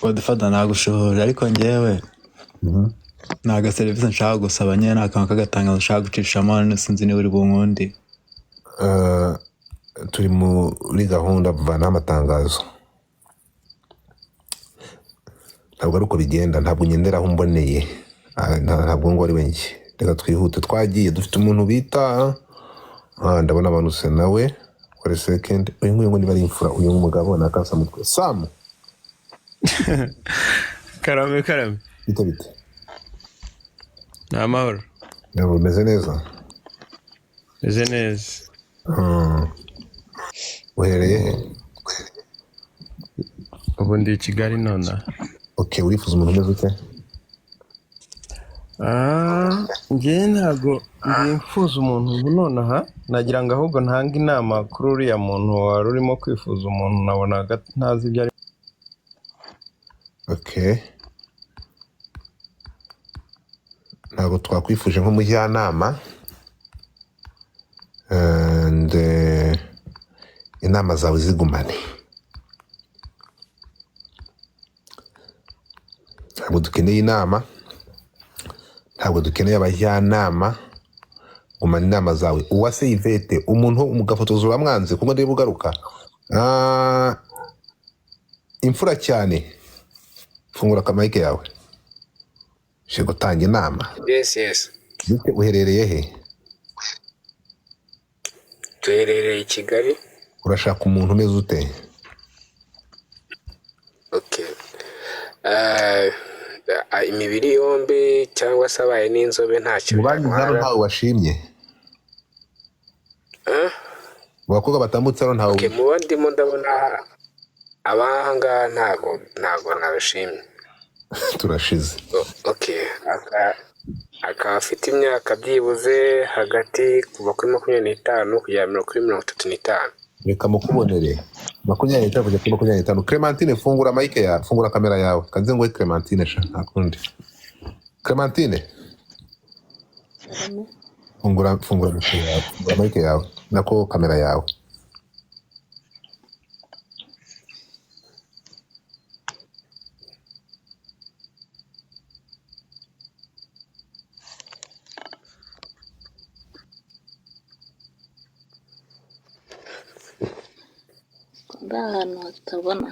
Godfather nagushohoje ariko njyewe naga serivisi nshaka gusaba nyene nakantu kagatangazo nshaka gucishamo hano sinzi niba uri bunkundi. Turi muri gahunda bavana amatangazo. Ntabwo ari uko bigenda, ntabwo ngenderaho mboneye, ntabwo ngo ari wengi. Reka twihute, twagiye dufite umuntu bita ndabona abantu se nawe kore second uyu nguyu ngo niba ari imfura uyu mugabo nakansa mutwe Sam. Karame bite namahoro nabo meze neza uherereye he? ubu ndi i Kigali nona. Okay, urifuza umuntu umeze ute? Njye ntabwo nifuza umuntu ubu nonaha, nagira ngo ahubwo ntanga inama kuri uriya muntu wari urimo kwifuza umuntu nabonaga ntazi ibyo ari. Okay, ntabwo twakwifuje nk'umujyanama and inama zawe zigumane. Ntabwo dukeneye inama, ntabwo dukeneye abajyanama, gumana inama zawe. Uwase Yvette umuntu umugafotoza uramwanze kuko ndebe ugaruka. Imfura cyane, fungura kamayike yawe she gutanga inama. Yes. Bite uherereye he? Tuherereye i Kigali. Urashaka umuntu umeze ute? Okay. Imibiri yombi cyangwa se abaye n'inzobe ntacyo bitwara. Ntawe washimye? Bakobwa batambutse ro ntawe. Okay, mu ndimo ndabona abahanga ntago nabashimye. Turashize. Okay, aka afite imyaka byibuze hagati kuva kuri 25 kugera kuri 35. Reka mukubonere 25 kugera kuri 25. Clementine fungura mic yawe, fungura kamera yawe. Kanze ngo Clementine sha akundi. Clementine fungura mic yawe, fungura mic yawe nako kamera yawe. Ahantu hatabona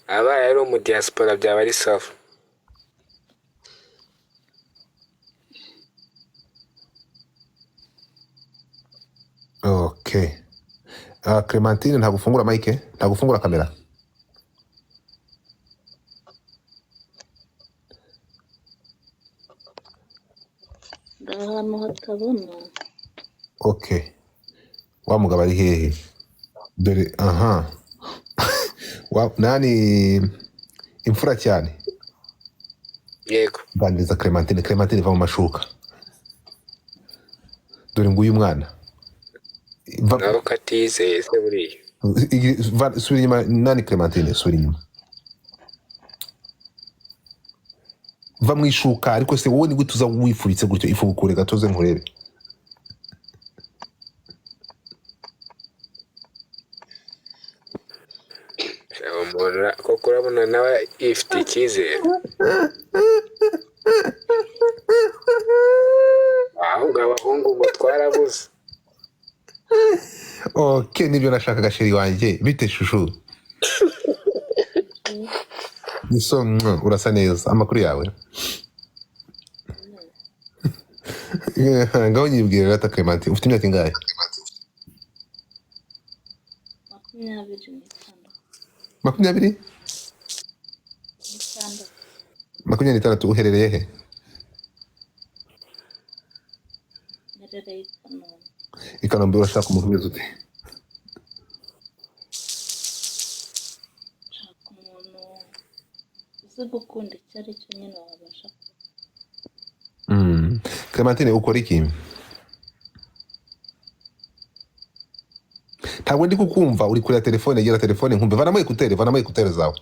abaye ari mu diaspora byaba ari sawa. Okay, Clementine ntabwo ufungura mic, ntabwo ufungura kamera. ahantu hatabona. Okay, wa mugabo ari hehe? Dore nani imfura cyane? Yego. Bandiriza Clementine va mu mashuka. Dore nguyu mwana. Naho katize se buriya. Suri nyuma nani Clementine suri nyuma. Va mu ishuka ariko se wowe ni gute uza wifuritse gutyo ifu kure gatoze nkurebe. Shamora koko urabona nawe ifite icyizere. Ahubwo abahungu ngo twarabuze. Okay, nibyo nashaka gasheri wanjye. Bite shushu? Niso urasa neza. Amakuru yawe? Ngaho nyibwira rata Clementine. Ufite imyaka ingahe? 25. 26 uherereye he? Nerereye I Kanombe. Urashaka umuntu umeze ute? nshaka umuntu uzi gukunda icyo ari cyo nyine wabasha. Clementine ukora iki? Ntabwo ndi kukumva, uri kuri telefone, gira telefone nkumbe. Vanamo ekutere zawe.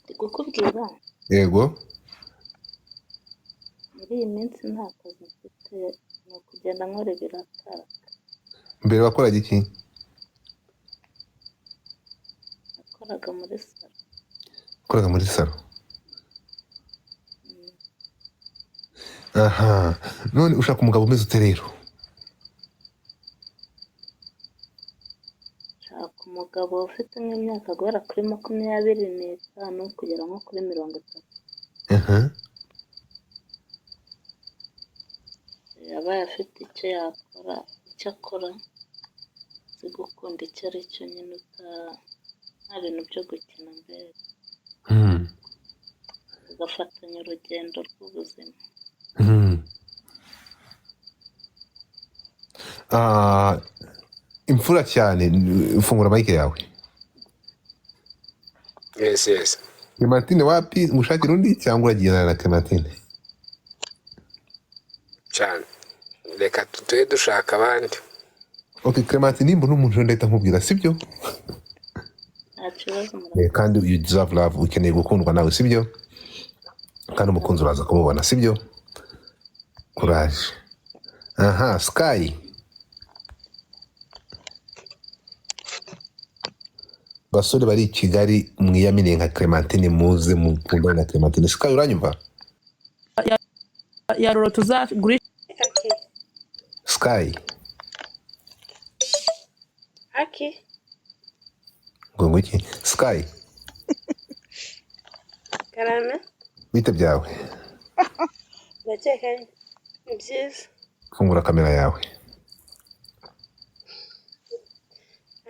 Ndikukubwira. Yego. Muri iyi minsi nta kazi mfite, ni ukugenda nkorera akara. mbere wakoraga iki? nakoraga muri salo. Wakoraga muri salo. Aha, none ushaka umugabo umeze ute rero? Nshaka umugabo ufite nk'imyaka guhera kuri 25 kugera nko kuri 30. Aha. Yabaye afite icyo yakora, icyo akora, uzi gukunda icyo ari cyo nyine nta bintu byo gukina mbere. Ugafatanya urugendo rw'ubuzima. Imfura cyane, ufungura mike yawe. Yes. Clementine wapi mushakira undi cyangwa uragendana na Clementine? Cyane. Reka tutuye dushaka abandi. Okay, Clementine nimba n'umuntu ndahita nkubwira sibyo? Nta kibazo murakoze. Kandi you deserve love, ukeneye gukundwa nawe sibyo? Kandi umukunzi uraza kumubona sibyo? Courage. Aha, Sky. Basore bari i Kigali mwiyaminiye nka Clementine muze mukundane na Clementine. Sky uranyumva? Ya roro tuzagurisha. Sky. Aki. Ngo iki? Sky. Karame. Bite byawe? Ndakeka ni byiza. Fungura kamera yawe.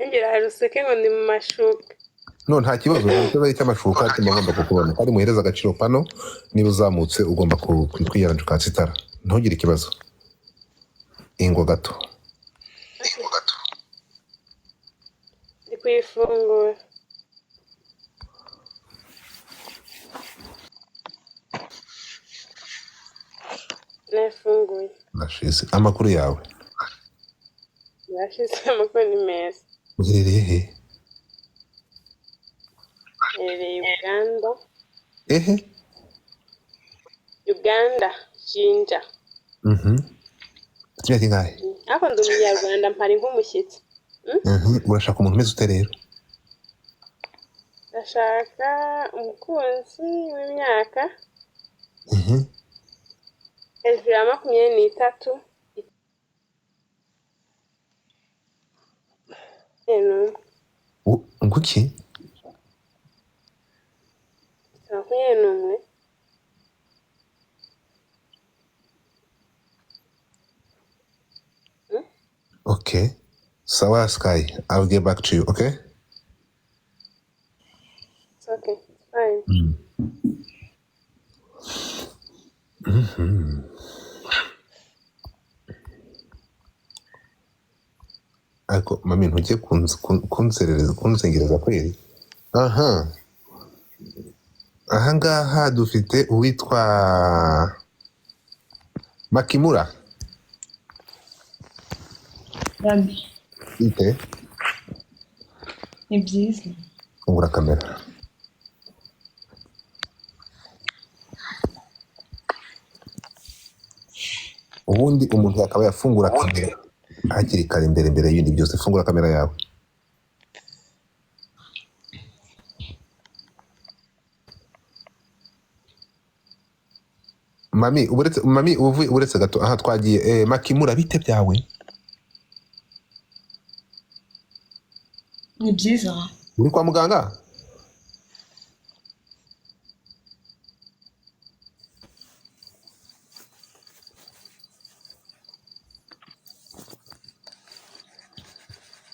Angira haruseke ngo ndi mu mashuka. No, nta kibazo, ikibazo cy'amashuka kimagomba kukubona. Kandi muhereza agaciro pano niba uzamutse ugomba kwiyaranja ukansitara. Ntugire ikibazo. Ingo gato. Ndi kuyifungura. Nafunguye. Nashize. Amakuru yawe. Nashize amakuru ni meza. Uherereye he? Nherereye Uganda. Ehe? Uganda, Jinja. Kimwe kingahe? Ako ndi umunyarwanda mpari nk'umushyitsi. Urashaka umuntu umeze ute rero? Ndashaka umukunzi w'imyaka hejuru ya 23. Nguki? 21. Okay. Sawa Sky. I'll get back to you, okay? It's okay. It's fine. Ako mami ntujye kunzengereza kweri. Aha. Ahangaha dufite uwitwa Makimura. Yandi. Ite? Ni byiza. Fungura kamera. Ubundi umuntu yakaba yafungura kamera hakiri kare imbere y'ibindi byose. Fungura kamera yawe. Mami uretse gato. Aha twagiye. Makimura bite byawe? Ni byiza. Uri kwa muganga?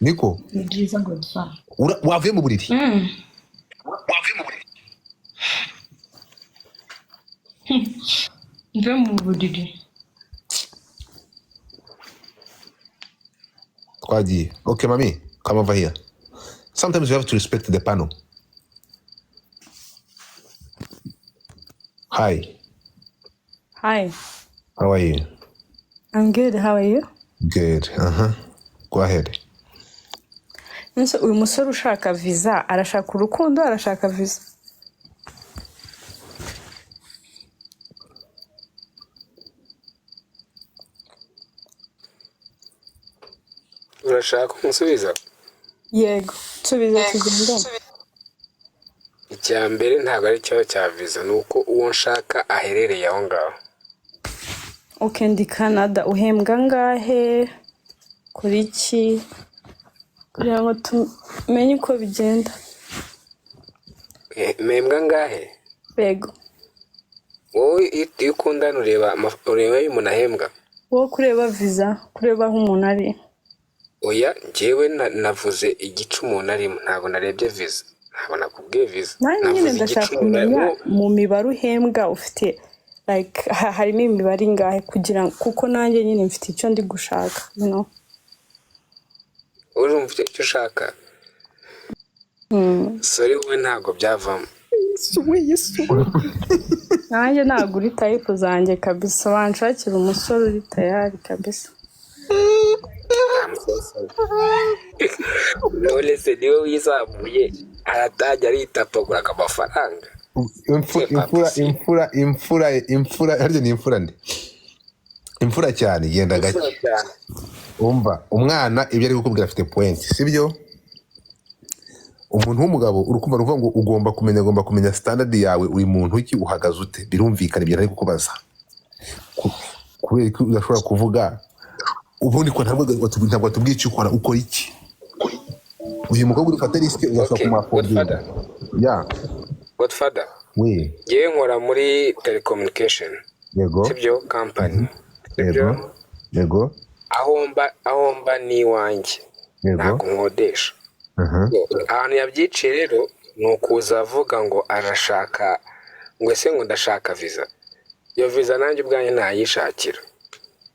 Niko? Ni byiza Godfather. Wavuye mu buriri? Mve mu buriri. Twagiye. Okay, mami, come over here. Sometimes you have to respect the panel. Hi. Hi. How are you? I'm good. How are you? Good. Go ahead. Nso uyu musore ushaka visa arashaka urukundo arashaka visa. urashaka kumusubiza? yego nsubize tugende. Icya mbere ntabwo ari cyo cya visa, ni uko uwo nshaka aherereye aho ngaho. Okay, ndi Canada. Uhembwa ngahe? Kuri iki? Kugira ngo tumenye uko bigenda. Mpembwa ngahe? Yego. Wowe iyo ukundana ureba iyo umuntu ahembwa? Wowe kureba visa, kureba aho umuntu ari. Oya, njyewe navuze igice umuntu arimo, ntabwo narebye visa. Ntabwo nakubwiye visa. Nanjye nyine ndashaka kumenya mu mibare uhembwa ufite like harimo imibare ingahe kugira kuko nanjye nyine mfite icyo ndi gushaka, you know. Urumva icyo ushaka? Sorry, wowe ntabwo byavamo. Nanjye ntabwo uri type zanjye kabisa, wanshakira umusore uri tayari kabisa. None se niwe wizamuye aratajya aritapagura amafaranga. Imfura harya ni imfura nde? Imfura cyane genda gake. Umva umwana ibyo ari gukubwira afite point, sibyo? Umuntu w'umugabo urukumva ruvuga ngo ugomba kumenya standard yawe, uri muntu iki, uhagaze ute, birumvikana ibyo ari kukubaza. Kubera ko udashobora kuvuga ubundi ko ntabwo tubwiye icyo ukora iki. Uyu mukobwa uri fata risk ugashaka kumafodinga. Ya. Godfather. Oui. Yewe nkora muri telecommunication. Yego. Sibyo company. Yego. Aho mba ni wanjye. Ntabwo nkodesha. Ahantu yabyiciye rero ni ukuza avuga ngo arashaka ngo ese ngo ndashaka visa. Iyo visa nanjye ubwanjye ntayishakira.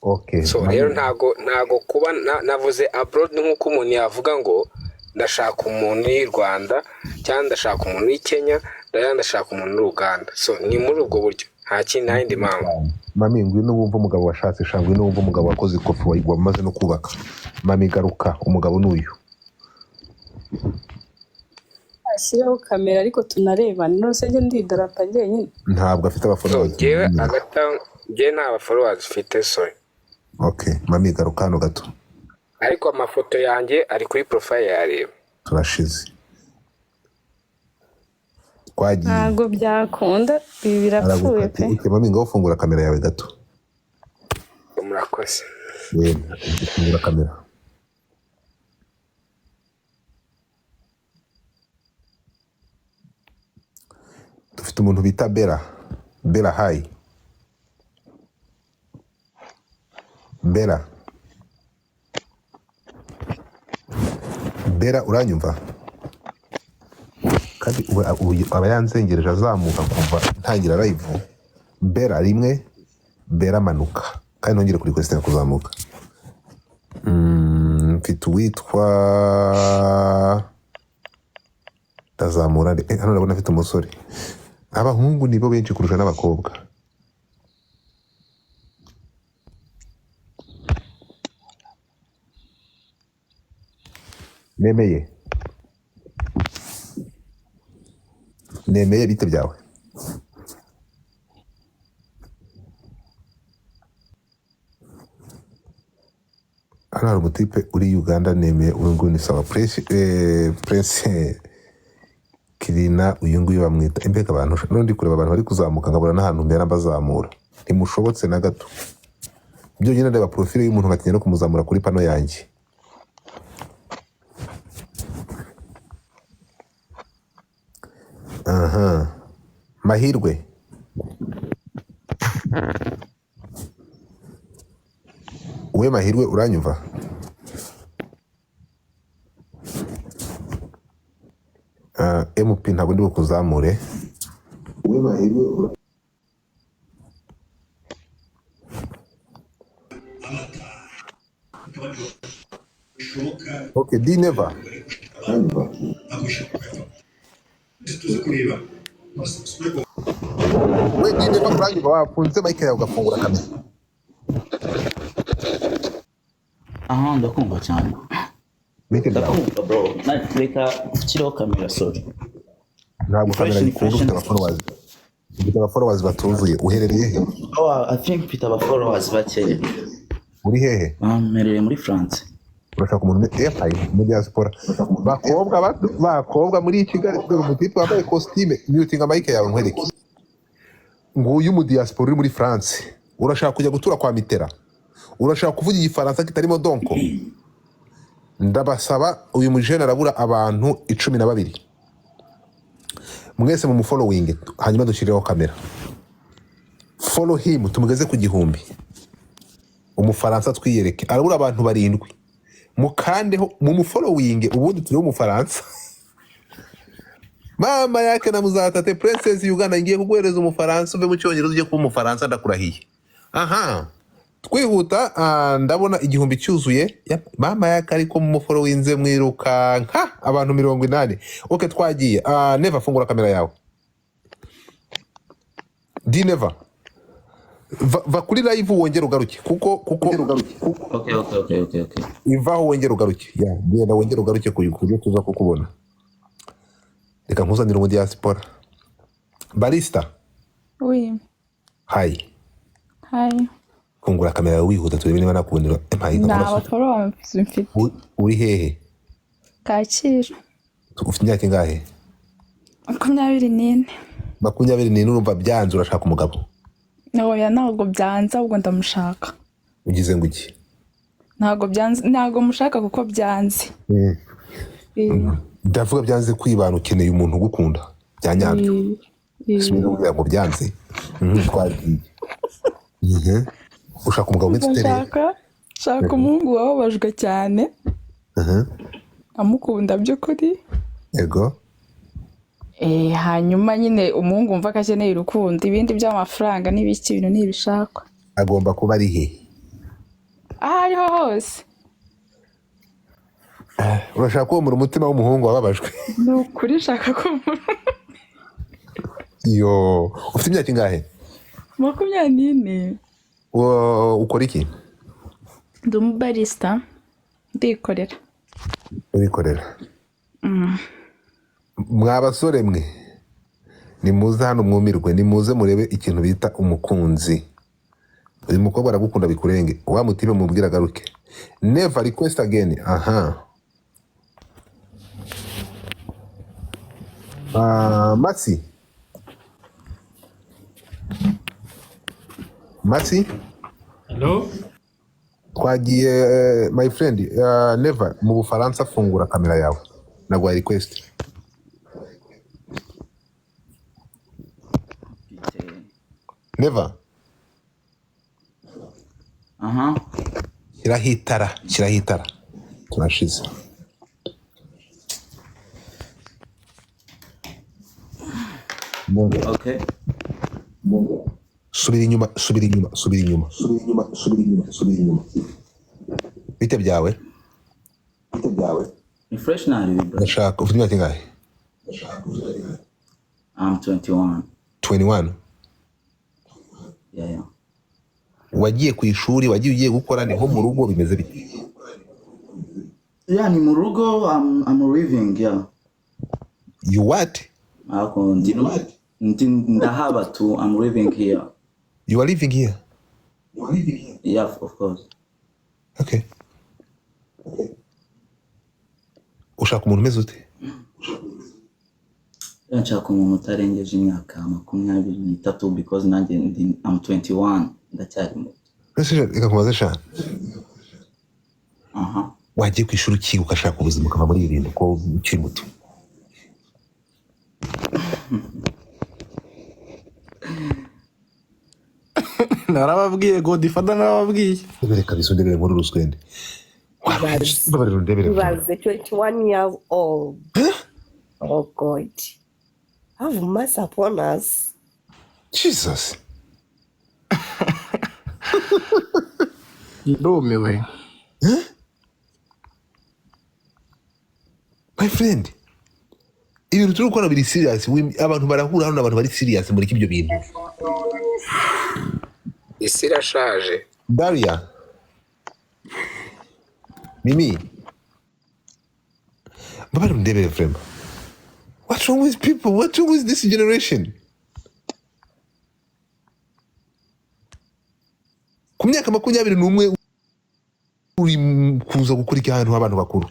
Okay. So rero ntago kuba navuze abroad nk'uko umuntu yavuga ngo ndashaka umuntu w'i Rwanda cyangwa ndashaka umuntu w'i Kenya ndashaka umuntu w'i Uganda. So ni muri ubwo buryo nta kindi n'indi mpamvu. Mami ngwino wumva umugabo washatse, ngwino wumva umugabo wakoze ikofi wamaze no kubaka. Mami garuka, umugabo n'uyu. Ashyiraho kamera ariko tunarebana, nose njye ndidarapo njyenyine. Ntabwo afite abafollowers. Njyewe nta followers mfite, sorry. Okay, mami garuka hano gato. Ariko amafoto yanjye ari kuri profile yareba. Turashize. Kwagiye. Ntabwo byakunda, ibi birapfuye pe. Okay, mami ngaho fungura kamera yawe gato. Murakoze. Fungura kamera. Dufite umuntu bita Bella Hai. Bella uranyumva? Kandi aba yanzengereje azamuka kuva ntangira live. Bella rimwe, Bella manuka. Kandi nongere kuri question kuzamuka. Mfite uwitwa tazamura hano ndabona afite umusore. Abahungu nibo benshi kurusha n'abakobwa. Nemeye bite byawe? Hano hari umutipe uri Uganda, nemeye uyu nguyu ni sawa. Prince Kirina uyu nguyu bamwita imbega abantu n'undi kureba abantu bari kuzamuka nkabona n'ahantu mbera mbazamura. Ntimushobotse na gato. Byo nyine ndeba profile y'umuntu ngatinya no kumuzamura kuri pano yanjye. Mahirwe. Uwe Mahirwe uranyumva? MP ntabwo ndi bukuzamure. Uwe Mahirwe Okay, di never. We di never uranyumva wafunze mic yawe ugafungura kamera. Aha ndakumva cyane. Ndakumva bro. Reka ukiriho kamera sorry. Ntabwo kamera ikunda ufite abafollowers. Ufite abafollowers batuzuye. Uherereye he? Oh, I think mfite abafollowers bake. Uri hehe? Mperereye muri France. urashaka umuntu muri diaspora bakobwa muri Kigali dore umutipe wambaye costume mutinga mike yawe nkwereke nguyu mu diaspora uri muri France urashaka kujya gutura kwa Mitera urashaka kuvuga igifaransa kitarimo donko ndabasaba uyu mujene arabura abantu 12 mwese mu following hanyuma dushirireho kamera follow him tumugeze ku 1000 umufaransa twiyereke arabura abantu 7 mukandeho mu following ubundi turi mu Faransa mama yake na muzatate princess Uganda ngiye kuguhereza umufaransa uve mu cyongereza uje kuba umufaransa ndakurahiye aha twihuta ndabona 1000 cyuzuye mama yake ariko mu following mwiruka nka abantu 80 okay twagiye never fungura kamera yawe di never va kuri live wongera ugaruke kuko okay ivaho wongera ugaruke genda wongera ugaruke kujya tuza kukubona reka nkuzanira mu diaspora barista oui hi fungura kamera yawe wihuta turebe niba nakubonera ntawe twari mfite uri hehe Kacyiru ufite imyaka ingahe 24 urumva byanze urashaka umugabo oya ntabwo byanze ahubwo ndamushaka ugize ngo iki ntabwo byanze ntabwo mushaka kuko byanze ndavuga byanze kwibana ukeneye umuntu ugukunda byanyabyo simenya kugira ngo byanze twagiye ushaka umugabo umeze shaka umuhungu wababajwe cyane amukunda by'ukuri yego hanyuma nyine umuhungu wumva ko akeneye urukundo ibindi by'amafaranga n'ibiki ibintu ntibishakwa agomba kuba ari he ariho hose urashaka kumura umutima w'umuhungu wababajwe ni ukuri shaka kumura yo ufite imyaka ingahe 24 ukora iki ndi umubarista ndikorera mwa basore mwe nimuze hano mwumirwe nimuze murebe ikintu bita umukunzi uyu mukobwa aragukunda bikurenge wa mutibe mubwira garuke never request again Masi hello twagiye my friend never mu Bufaransa fungura kamera yawe nagwa request never shirahitara turashize okay subira inyuma bite byawe ni fresh na ndashaka ufite imyaka ingahe I'm 21 yeah wagiye ku ishuri wagiye ugiye gukora niho mu rugo bimeze bite ni mu rugo I'm living you what ndahaba tu I'm living here. You are living here? Yeah, of course. Okay. Ushaka umuntu umeze ute? Nshaka umuntu utarengeje imyaka 23 because nanjye I'm 21 ndacyari muto. Reka kumaze sha. Wagiye ku ishuri ki ugashaka ubuzima ukava muri ibi bintu ko ukiri muto. narababwiye Godfather narababwiye reka bisondere muri ruswende He was 21 years old. Oh God. Have mercy upon us. Jesus. Ndumiwe. My friend. Ibintu turi gukora biri serious, abantu barahura hano abantu bari serious muri ibyo bintu. Isi irashaje. Daria. Mimi. Baba ndebere frame. What's wrong with people? What's wrong with this generation? Ku myaka 21 uri kuza gukora iki ahantu h'abantu bakuru